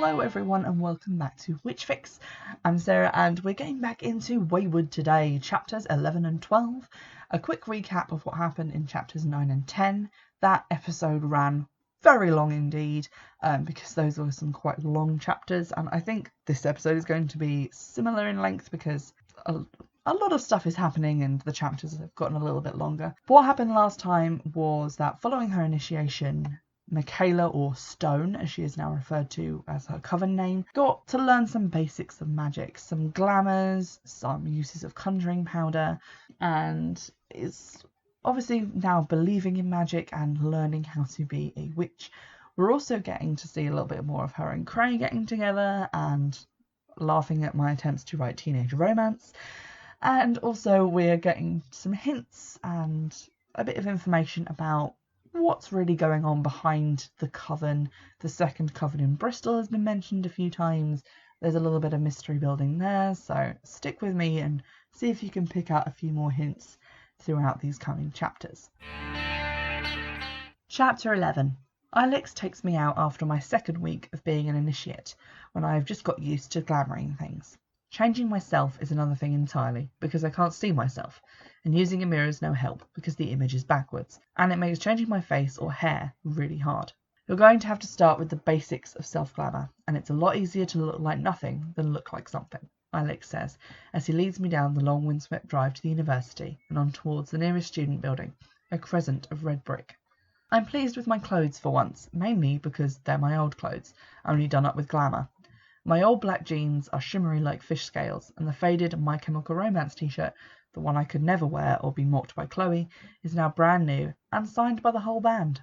Hello everyone and welcome back to WitchFix. I'm Sarah and we're getting back into Waywood today, chapters 11 and 12. A quick recap of what happened in chapters 9 and 10. That episode ran very long indeed because those were some quite long chapters, and I think this episode is going to be similar in length because a lot of stuff is happening and the chapters have gotten a little bit longer. What happened last time was that following her initiation, Michaela, or Stone as she is now referred to as her coven name, got to learn some basics of magic, some glamours, some uses of conjuring powder, and is obviously now believing in magic and learning how to be a witch. We're also getting to see a little bit more of her and Cray getting together and laughing at my attempts to write teenage romance. And also we're getting some hints and a bit of information about what's really going on behind the coven. The second coven in Bristol has been mentioned a few times. There's a little bit of mystery building there, so stick with me and see if you can pick out a few more hints throughout these coming chapters. Chapter 11. Alex takes me out after my second week of being an initiate, when I have just got used to glamouring things. Changing myself is another thing entirely, because I can't see myself, and using a mirror is no help because the image is backwards, and it makes changing my face or hair really hard. You're going to have to start with the basics of self-glamour, and it's a lot easier to look like nothing than look like something, Alex says, as he leads me down the long windswept drive to the university and on towards the nearest student building, a crescent of red brick. I'm pleased with my clothes for once, mainly because they're my old clothes, only done up with glamour. My old black jeans are shimmery like fish scales, and the faded My Chemical Romance t-shirt, the one I could never wear or be mocked by Chloe, is now brand new and signed by the whole band.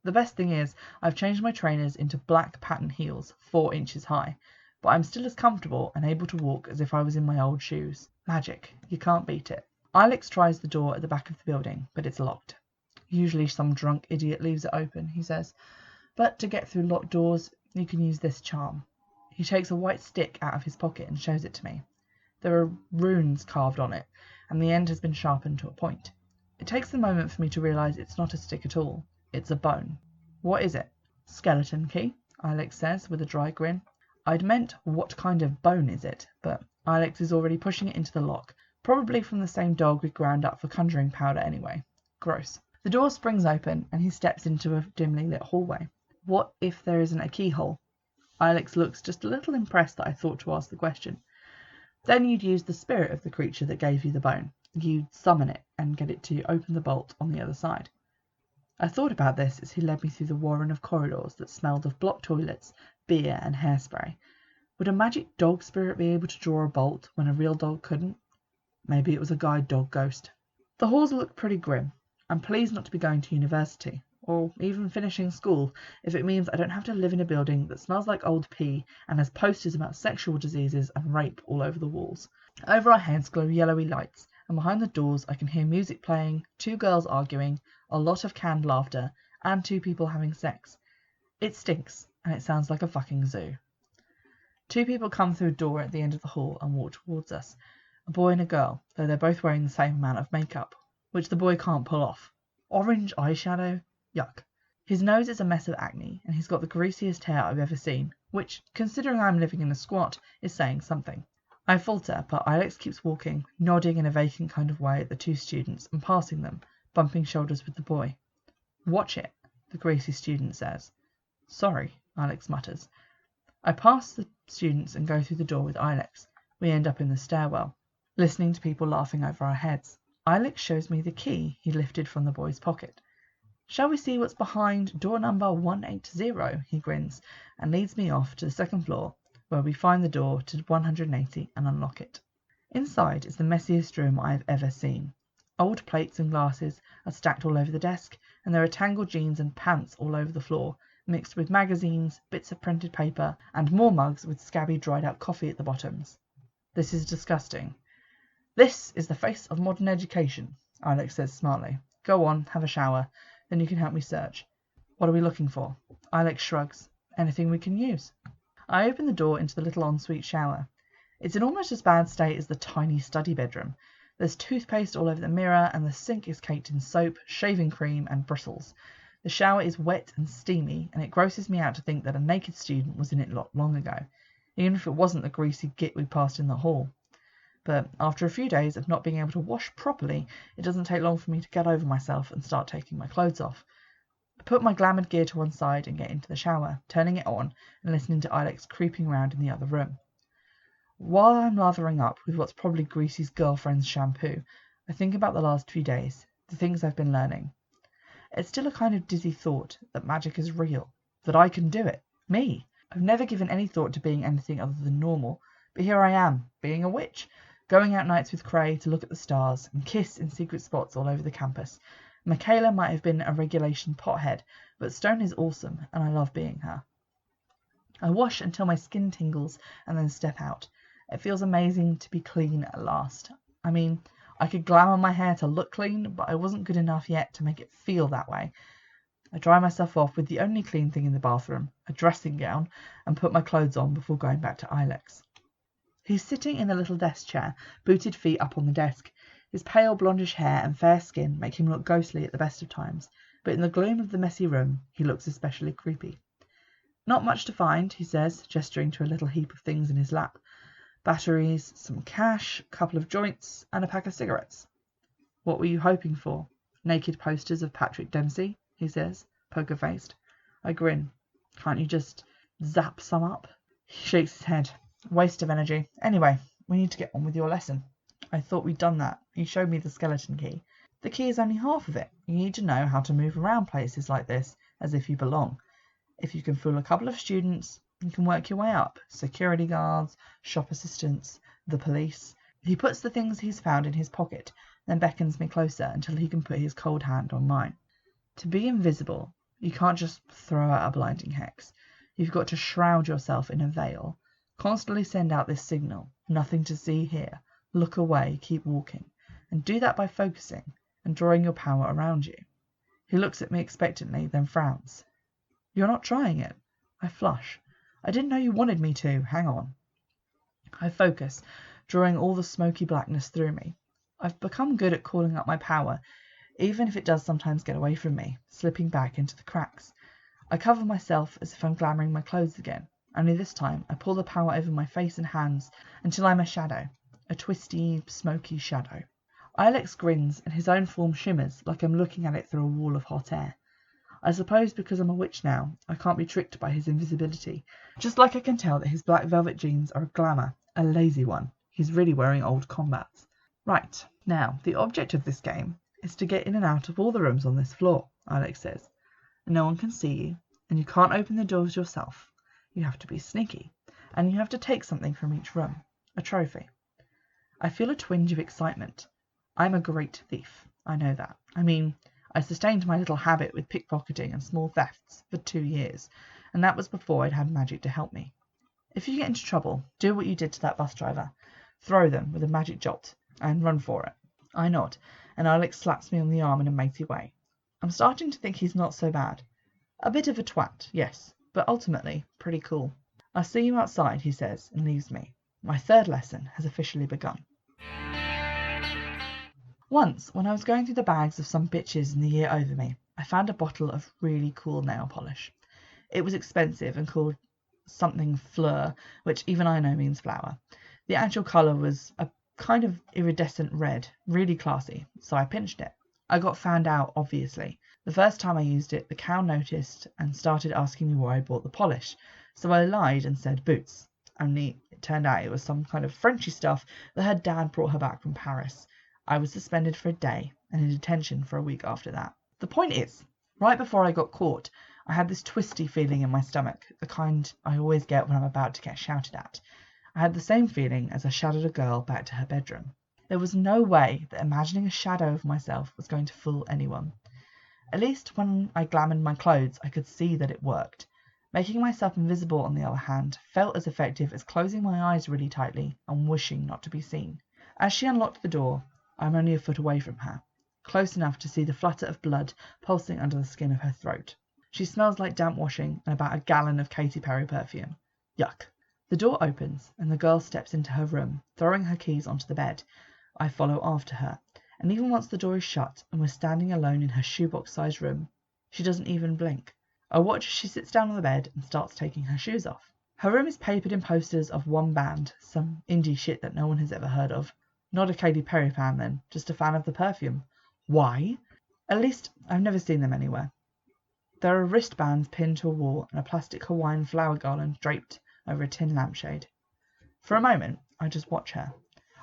The best thing is, I've changed my trainers into black pattern heels, 4 inches high, but I'm still as comfortable and able to walk as if I was in my old shoes. Magic. You can't beat it. Alex tries the door at the back of the building, but it's locked. Usually some drunk idiot leaves it open, he says, but to get through locked doors, you can use this charm. He takes a white stick out of his pocket and shows it to me. There are runes carved on it, and the end has been sharpened to a point. It takes a moment for me to realise it's not a stick at all. It's a bone. What is it? Skeleton key, Alex says with a dry grin. I'd meant what kind of bone is it, but Alex is already pushing it into the lock, probably from the same dog we ground up for conjuring powder anyway. Gross. The door springs open and he steps into a dimly lit hallway. What if there isn't a keyhole? Alex looks just a little impressed that I thought to ask the question. Then you'd use the spirit of the creature that gave you the bone. You'd summon it and get it to open the bolt on the other side. I thought about this as he led me through the warren of corridors that smelled of block toilets, beer and hairspray. Would a magic dog spirit be able to draw a bolt when a real dog couldn't? Maybe it was a guide dog ghost. The halls look pretty grim. I'm pleased not to be going to university, or even finishing school, if it means I don't have to live in a building that smells like old pee and has posters about sexual diseases and rape all over the walls. Over our heads glow yellowy lights, and behind the doors I can hear music playing, 2 girls arguing, a lot of canned laughter, and 2 people having sex. It stinks, and it sounds like a fucking zoo. 2 people come through a door at the end of the hall and walk towards us. A boy and a girl, though they're both wearing the same amount of makeup, which the boy can't pull off. Orange eyeshadow? Yuck. His nose is a mess of acne, and he's got the greasiest hair I've ever seen, which, considering I'm living in a squat, is saying something. I falter, but Alex keeps walking, nodding in a vacant kind of way at the 2 students and passing them, bumping shoulders with the boy. Watch it, the greasy student says. Sorry, Alex mutters. I pass the students and go through the door with Alex. We end up in the stairwell, listening to people laughing over our heads. Alex shows me the key he lifted from the boy's pocket. Shall we see what's behind door number 180, he grins, and leads me off to the 2nd floor, where we find the door to 180 and unlock it. Inside is the messiest room I have ever seen. Old plates and glasses are stacked all over the desk, and there are tangled jeans and pants all over the floor, mixed with magazines, bits of printed paper, and more mugs with scabby dried out coffee at the bottoms. This is disgusting. This is the face of modern education, Alex says smartly. Go on, have a shower, then you can help me search. What are we looking for? Alex shrugs. Anything we can use. I open the door into the little ensuite shower. It's in almost as bad state as the tiny study bedroom. There's toothpaste all over the mirror, and the sink is caked in soap, shaving cream, and bristles. The shower is wet and steamy, and it grosses me out to think that a naked student was in it not long ago, even if it wasn't the greasy git we passed in the hall. But after a few days of not being able to wash properly, it doesn't take long for me to get over myself and start taking my clothes off. I put my glamoured gear to one side and get into the shower, turning it on and listening to Alex creeping around in the other room. While I'm lathering up with what's probably Greasy's girlfriend's shampoo, I think about the last few days, the things I've been learning. It's still a kind of dizzy thought that magic is real, that I can do it, me. I've never given any thought to being anything other than normal, but here I am, being a witch, going out nights with Cray to look at the stars and kiss in secret spots all over the campus. Michaela might have been a regulation pothead, but Stone is awesome, and I love being her. I wash until my skin tingles and then step out. It feels amazing to be clean at last. I mean, I could glamour my hair to look clean, but I wasn't good enough yet to make it feel that way. I dry myself off with the only clean thing in the bathroom, a dressing gown, and put my clothes on before going back to Ilex. He's sitting in the little desk chair, booted feet up on the desk. His pale blondish hair and fair skin make him look ghostly at the best of times, but in the gloom of the messy room he looks especially creepy. Not much to find, he says, gesturing to a little heap of things in his lap. Batteries, some cash, a couple of joints, and a pack of cigarettes. What were you hoping for? Naked posters of Patrick Dempsey, he says, poker-faced. I grin. Can't you just zap some up? He shakes his head. Waste of energy. Anyway, we need to get on with your lesson. I thought we'd done that. You showed me the skeleton key. The key is only half of it. You need to know how to move around places like this as if you belong. If you can fool a couple of students, you can work your way up. Security guards, shop assistants, the police. He puts the things he's found in his pocket, then beckons me closer until he can put his cold hand on mine. To be invisible, you can't just throw out a blinding hex. You've got to shroud yourself in a veil. Constantly send out this signal, nothing to see here, look away, keep walking, and do that by focusing and drawing your power around you. He looks at me expectantly, then frowns. You're not trying it. I flush. I didn't know you wanted me to. Hang on. I focus, drawing all the smoky blackness through me. I've become good at calling up my power, even if it does sometimes get away from me, slipping back into the cracks. I cover myself as if I'm glamouring my clothes again. Only this time I pull the power over my face and hands until I'm a shadow, a twisty, smoky shadow. Ilex grins and his own form shimmers like I'm looking at it through a wall of hot air. I suppose because I'm a witch now, I can't be tricked by his invisibility, just like I can tell that his black velvet jeans are a glamour, a lazy one. He's really wearing old combats. Right, now, the object of this game is to get in and out of all the rooms on this floor, Ilex says. No one can see you, and you can't open the doors yourself. You have to be sneaky, and you have to take something from each room, a trophy. I feel a twinge of excitement. I'm a great thief, I know that. I mean, I sustained my little habit with pickpocketing and small thefts for 2 years, and that was before I'd had magic to help me. If you get into trouble, do what you did to that bus driver. Throw them with a magic jolt, and run for it. I nod, and Alex slaps me on the arm in a matey way. I'm starting to think he's not so bad. A bit of a twat, yes, but ultimately pretty cool. I'll see you outside, he says, and leaves me. My third lesson has officially begun. Once, when I was going through the bags of some bitches in the year over me, I found a bottle of really cool nail polish. It was expensive and called something Fleur, which even I know means flower. The actual colour was a kind of iridescent red, really classy, so I pinched it. I got found out, obviously. The first time I used it, the cow noticed and started asking me where I bought the polish, so I lied and said Boots. Only it turned out it was some kind of Frenchy stuff that her dad brought her back from Paris. I was suspended for a day and in detention for a week after that. The point is, right before I got caught, I had this twisty feeling in my stomach, the kind I always get when I'm about to get shouted at. I had the same feeling as I shadowed a girl back to her bedroom. There was no way that imagining a shadow of myself was going to fool anyone. At least when I glamoured my clothes, I could see that it worked. Making myself invisible, on the other hand, felt as effective as closing my eyes really tightly and wishing not to be seen. As she unlocked the door, I'm only a foot away from her, close enough to see the flutter of blood pulsing under the skin of her throat. She smells like damp washing and about a gallon of Katy Perry perfume. Yuck. The door opens and the girl steps into her room, throwing her keys onto the bed. I follow after her, and even once the door is shut and we're standing alone in her shoebox-sized room, She doesn't even blink. I watch as she sits down on the bed and starts taking her shoes off. Her room is papered in posters of one band, some indie shit that no one has ever heard of. Not a Katy Perry fan then, just a fan of the perfume. Why? At least, I've never seen them anywhere. There are wristbands pinned to a wall and a plastic Hawaiian flower garland draped over a tin lampshade. For a moment, I just watch her.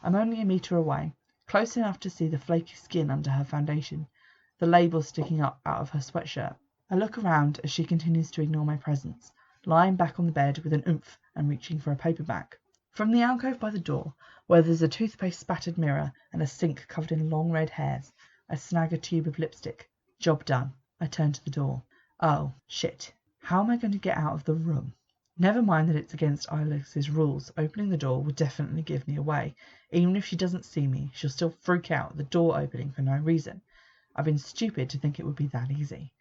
I'm only a metre away, close enough to see the flaky skin under her foundation, the label sticking up out of her sweatshirt. I look around as she continues to ignore my presence, lying back on the bed with an oomph and reaching for a paperback. From the alcove by the door, where there's a toothpaste-spattered mirror and a sink covered in long red hairs, I snag a tube of lipstick. Job done. I turn to the door. Oh, shit. How am I going to get out of the room? Never mind that it's against Alex's rules. Opening the door would definitely give me away. Even if she doesn't see me, she'll still freak out at the door opening for no reason. I've been stupid to think it would be that easy.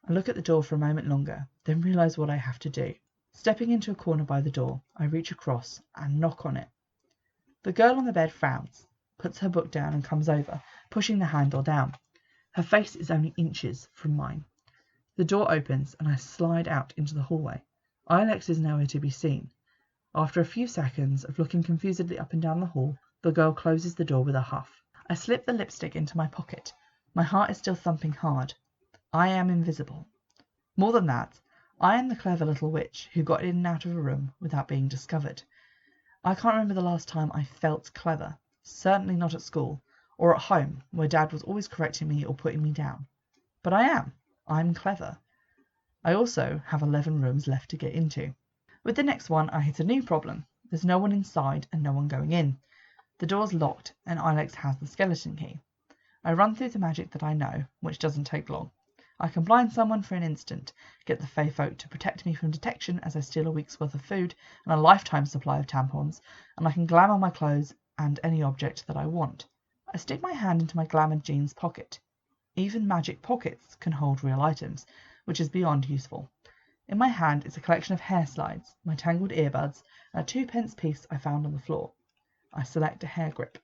I look at the door for a moment longer, then realise what I have to do. Stepping into a corner by the door, I reach across and knock on it. The girl on the bed frowns, puts her book down and comes over, pushing the handle down. Her face is only inches from mine. The door opens and I slide out into the hallway. Alex is nowhere to be seen. After a few seconds of looking confusedly up and down the hall, the girl closes the door with a huff. I slip the lipstick into my pocket. My heart is still thumping hard. I am invisible. More than that, I am the clever little witch who got in and out of a room without being discovered. I can't remember the last time I felt clever. Certainly not at school, or at home, where Dad was always correcting me or putting me down. But I am. I'm clever. I also have 11 rooms left to get into. With the next one, I hit a new problem. There's no one inside and no one going in. The door's locked, and Alex has the skeleton key. I run through the magic that I know, which doesn't take long. I can blind someone for an instant, get the Fey folk to protect me from detection as I steal a week's worth of food and a lifetime supply of tampons, and I can glamour my clothes and any object that I want. I stick my hand into my glamoured jeans pocket. Even magic pockets can hold real items, which is beyond useful. In my hand is a collection of hair slides, my tangled earbuds, and a 2p piece I found on the floor. I select a hair grip.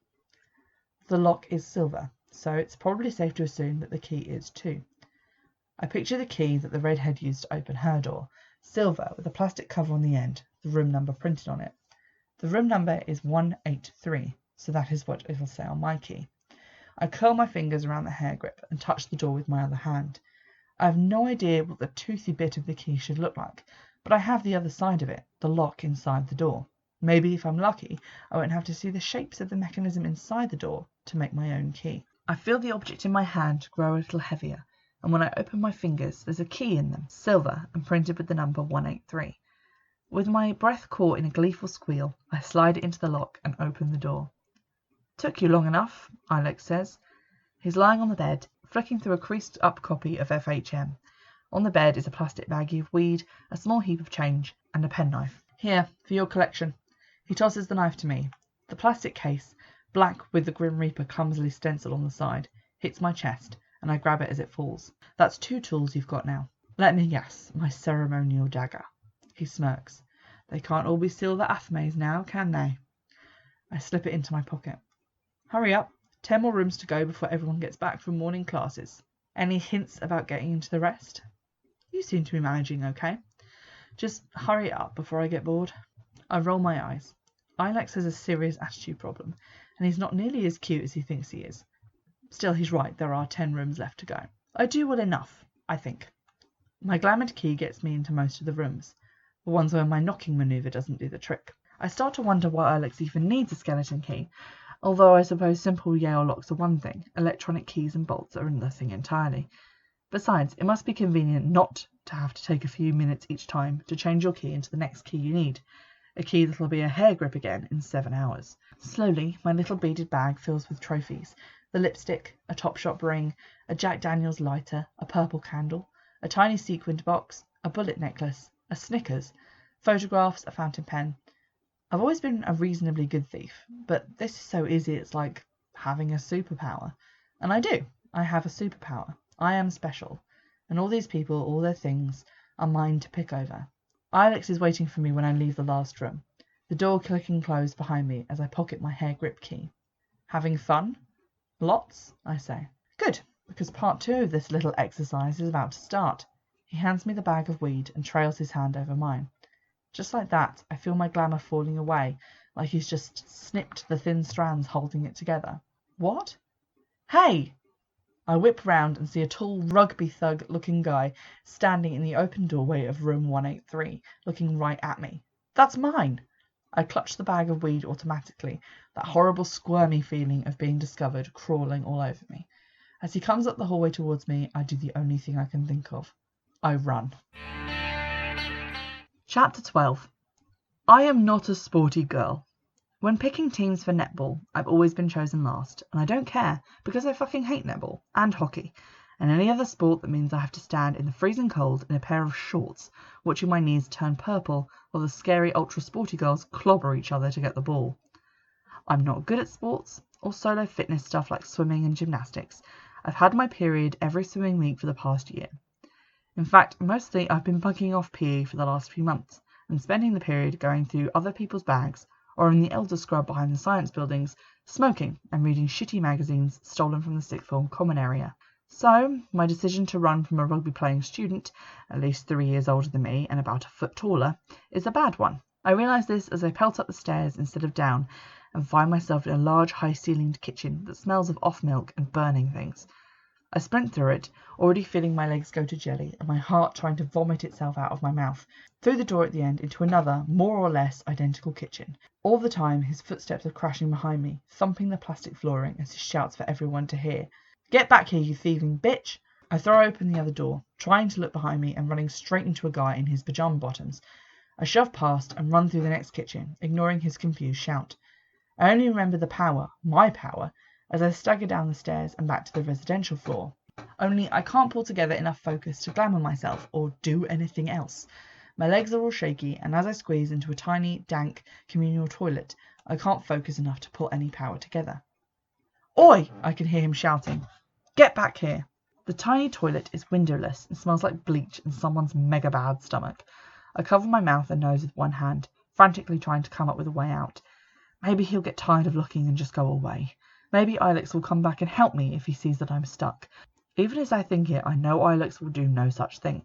The lock is silver, so it's probably safe to assume that the key is too. I picture the key that the redhead used to open her door, silver with a plastic cover on the end, the room number printed on it. The room number is 183, so that is what it'll say on my key. I curl my fingers around the hair grip and touch the door with my other hand. I have no idea what the toothy bit of the key should look like, but I have the other side of it, the lock inside the door. Maybe if I'm lucky, I won't have to see the shapes of the mechanism inside the door to make my own key. I feel the object in my hand grow a little heavier, and when I open my fingers, there's a key in them, silver and printed with the number 183. With my breath caught in a gleeful squeal, I slide it into the lock and open the door. "Took you long enough," Alex says. He's lying on the bed, flicking through a creased-up copy of FHM. On the bed is a plastic baggie of weed, a small heap of change, and a penknife. "Here, for your collection." He tosses the knife to me. The plastic case, black with the Grim Reaper clumsily stenciled on the side, hits my chest, and I grab it as it falls. "That's 2 tools you've got now." "Let me guess, my ceremonial dagger." He smirks. "They can't all be silver athmays now, can they?" I slip it into my pocket. "Hurry up. 10 more rooms to go before everyone gets back from morning classes. Any hints about getting into the rest?" "You seem to be managing okay." "Just hurry it up before I get bored." I roll my eyes. Alex has a serious attitude problem, and he's not nearly as cute as he thinks he is. Still, he's right, there are 10 rooms left to go. I do well enough, I think. My glamoured key gets me into most of the rooms, the ones where my knocking manoeuvre doesn't do the trick. I start to wonder why Alex even needs a skeleton key, although I suppose simple Yale locks are one thing, electronic keys and bolts are another thing entirely. Besides, it must be convenient not to have to take a few minutes each time to change your key into the next key you need, a key that'll be a hair grip again in 7 hours. Slowly, my little beaded bag fills with trophies, the lipstick, a Topshop ring, a Jack Daniels lighter, a purple candle, a tiny sequined box, a bullet necklace, a Snickers, photographs, a fountain pen. I've always been a reasonably good thief, but this is so easy it's like having a superpower. And I do. I have a superpower. I am special. And all these people, all their things, are mine to pick over. Alex is waiting for me when I leave the last room, the door clicking closed behind me as I pocket my hair grip key. "Having fun?" "Lots," I say. "Good. because part 2 of this little exercise is about to start. He hands me the bag of weed and trails his hand over mine. Just like that, I feel my glamour falling away, like he's just snipped the thin strands holding it together. What? Hey! I whip round and see a tall rugby thug-looking guy standing in the open doorway of room 183, looking right at me. That's mine! I clutch the bag of weed automatically, that horrible squirmy feeling of being discovered crawling all over me. As he comes up the hallway towards me, I do the only thing I can think of. I run. Chapter 12. I am not a sporty girl. When picking teams for netball, I've always been chosen last, and I don't care, because I fucking hate netball, and hockey, and any other sport that means I have to stand in the freezing cold in a pair of shorts, watching my knees turn purple while the scary ultra-sporty girls clobber each other to get the ball. I'm not good at sports, or solo fitness stuff like swimming and gymnastics. I've had my period every swimming week for the past year. In fact, mostly I've been bugging off PE for the last few months, and spending the period going through other people's bags, or in the elder scrub behind the science buildings, smoking and reading shitty magazines stolen from the sixth form common area. So, my decision to run from a rugby-playing student, at least 3 years older than me and about a foot taller, is a bad one. I realise this as I pelt up the stairs instead of down, and find myself in a large high-ceilinged kitchen that smells of off-milk and burning things. I sprint through it, already feeling my legs go to jelly and my heart trying to vomit itself out of my mouth, through the door at the end into another, more or less identical kitchen. All the time his footsteps are crashing behind me, thumping the plastic flooring as he shouts for everyone to hear. Get back here, you thieving bitch! I throw open the other door, trying to look behind me and running straight into a guy in his pyjama bottoms. I shove past and run through the next kitchen, ignoring his confused shout. I only remember the power, my power, as I stagger down the stairs and back to the residential floor. Only I can't pull together enough focus to glamour myself or do anything else. My legs are all shaky, and as I squeeze into a tiny, dank, communal toilet, I can't focus enough to pull any power together. Oi! I can hear him shouting. Get back here! The tiny toilet is windowless and smells like bleach and someone's mega bad stomach. I cover my mouth and nose with one hand, frantically trying to come up with a way out. Maybe he'll get tired of looking and just go away. Maybe Ilex will come back and help me if he sees that I'm stuck. Even as I think it, I know Ilex will do no such thing.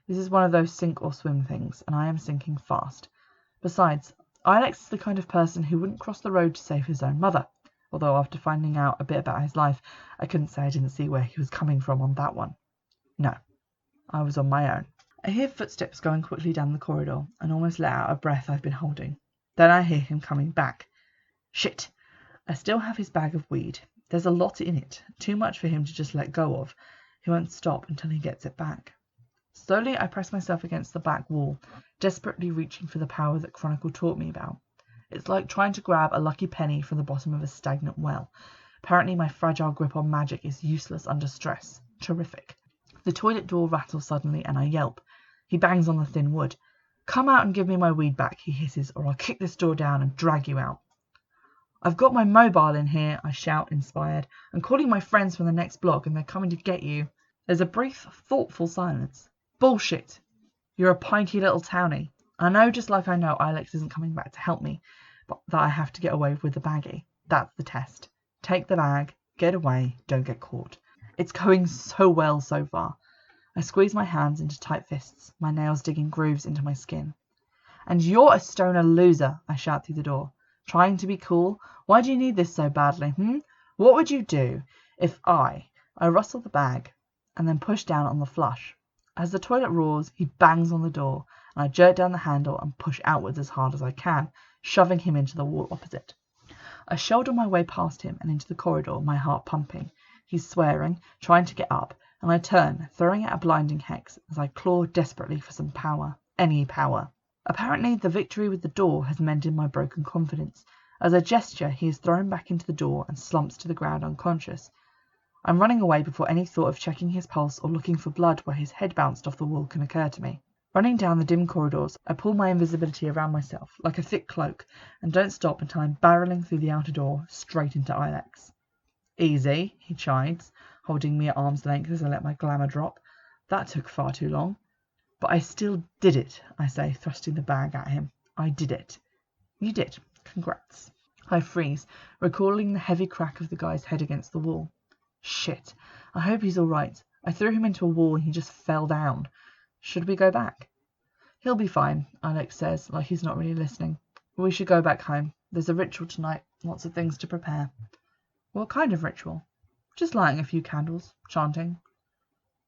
This is one of those sink or swim things, and I am sinking fast. Besides, Ilex is the kind of person who wouldn't cross the road to save his own mother, although after finding out a bit about his life, I couldn't say I didn't see where he was coming from on that one. No, I was on my own. I hear footsteps going quickly down the corridor, and almost let out a breath I've been holding. Then I hear him coming back. Shit! I still have his bag of weed. There's a lot in it, too much for him to just let go of. He won't stop until he gets it back. Slowly I press myself against the back wall, desperately reaching for the power that Chronicle taught me about. It's like trying to grab a lucky penny from the bottom of a stagnant well. Apparently my fragile grip on magic is useless under stress. Terrific. The toilet door rattles suddenly and I yelp. He bangs on the thin wood. Come out and give me my weed back, he hisses, or I'll kick this door down and drag you out. I've got my mobile in here, I shout, inspired. I'm calling my friends from the next block and they're coming to get you. There's a brief, thoughtful silence. Bullshit. You're a pinky little townie. I know, just like I know Ilex isn't coming back to help me, but that I have to get away with the baggie. That's the test. Take the bag, get away, don't get caught. It's going so well so far. I squeeze my hands into tight fists, my nails digging grooves into my skin. And you're a stoner loser, I shout through the door. Trying to be cool? Why do you need this so badly, What would you do if I rustle the bag and then push down on the flush? As the toilet roars, he bangs on the door, and I jerk down the handle and push outwards as hard as I can, shoving him into the wall opposite. I shoulder my way past him and into the corridor, my heart pumping. He's swearing, trying to get up, and I turn, throwing out a blinding hex as I claw desperately for some power. Any power. Apparently the victory with the door has mended my broken confidence. As a gesture, he is thrown back into the door and slumps to the ground unconscious. I'm running away before any thought of checking his pulse or looking for blood where his head bounced off the wall can occur to me. Running down the dim corridors, I pull my invisibility around myself like a thick cloak and don't stop until I'm barreling through the outer door straight into Ilex. Easy, he chides, holding me at arm's length as I let my glamour drop. That took far too long. But I still did it, I say, thrusting the bag at him. I did it. You did. Congrats. I freeze, recalling the heavy crack of the guy's head against the wall. Shit. I hope he's alright. I threw him into a wall and he just fell down. Should we go back? He'll be fine, Alex says, like he's not really listening. We should go back home. There's a ritual tonight. Lots of things to prepare. What kind of ritual? Just lighting a few candles, chanting.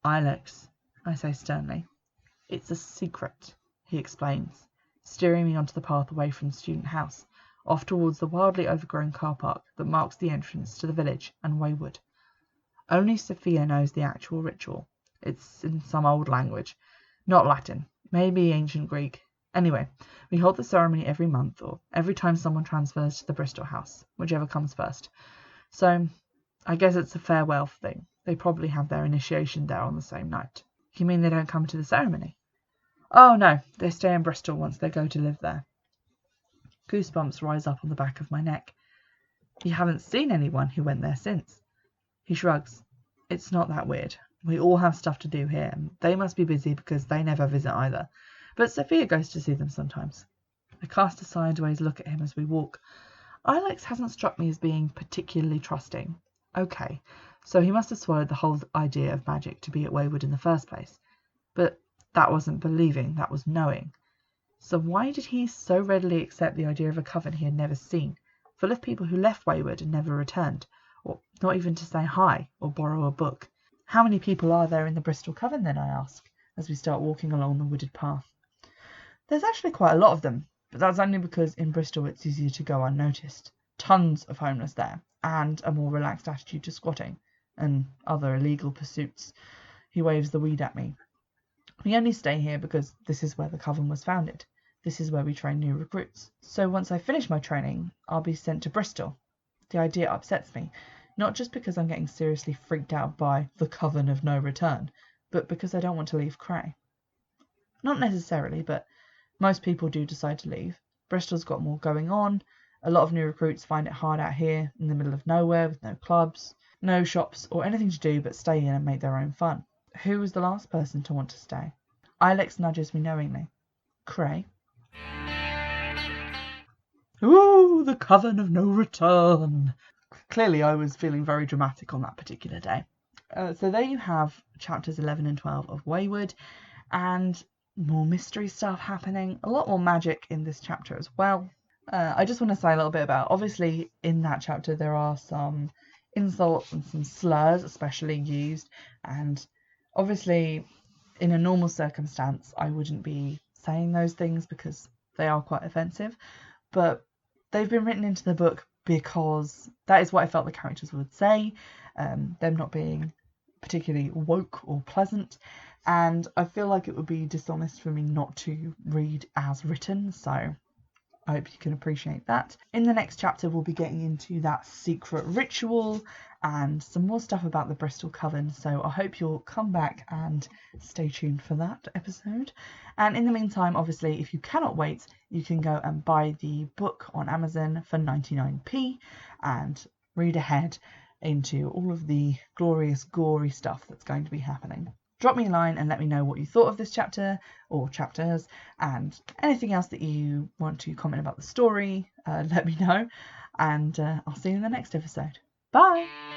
Alex, I say sternly. It's a secret, he explains, steering me onto the path away from the student house, off towards the wildly overgrown car park that marks the entrance to the village and Waywood. Only Sophia knows the actual ritual. It's in some old language, not Latin, maybe ancient Greek. Anyway, we hold the ceremony every month or every time someone transfers to the Bristol house, whichever comes first. So, I guess it's a farewell thing. They probably have their initiation there on the same night. You mean they don't come to the ceremony? Oh no, they stay in Bristol once they go to live there. Goosebumps rise up on the back of my neck. You haven't seen anyone who went there since? He shrugs. It's not that weird. We all have stuff to do here, and they must be busy because they never visit either. But Sophia goes to see them sometimes. I cast a sideways look at him as we walk. Alex hasn't struck me as being particularly trusting. Okay, so he must have swallowed the whole idea of magic to be at Waywood in the first place. But that wasn't believing, that was knowing. So why did he so readily accept the idea of a coven he had never seen, full of people who left Waywood and never returned, or not even to say hi or borrow a book? How many people are there in the Bristol coven then, I ask, as we start walking along the wooded path. There's actually quite a lot of them, but that's only because in Bristol it's easier to go unnoticed. Tons of homeless there, and a more relaxed attitude to squatting, and other illegal pursuits. He waves the weed at me. We only stay here because this is where the coven was founded. This is where we train new recruits. So once I finish my training, I'll be sent to Bristol. The idea upsets me, not just because I'm getting seriously freaked out by the coven of no return, but because I don't want to leave Cray. Not necessarily, but most people do decide to leave. Bristol's got more going on. A lot of new recruits find it hard out here in the middle of nowhere with no clubs, no shops or anything to do but stay in and make their own fun. Who was the last person to want to stay? Alex nudges me knowingly. Cray. Ooh, the coven of no return. Clearly I was feeling very dramatic on that particular day. So there you have chapters 11 and 12 of Waywood, and more mystery stuff happening. A lot more magic in this chapter as well. I just want to say a little bit about, obviously in that chapter there are some insults and some slurs especially used, and obviously in a normal circumstance I wouldn't be saying those things because they are quite offensive, but they've been written into the book because that is what I felt the characters would say, them not being particularly woke or pleasant, and I feel like it would be dishonest for me not to read as written, so I hope you can appreciate that. In the next chapter we'll be getting into that secret ritual and some more stuff about the Bristol Coven, so I hope you'll come back and stay tuned for that episode. And in the meantime, obviously, if you cannot wait, you can go and buy the book on Amazon for 99p and read ahead into all of the glorious, gory stuff that's going to be happening. Drop me a line and let me know what you thought of this chapter or chapters, and anything else that you want to comment about the story, let me know, and I'll see you in the next episode. Bye!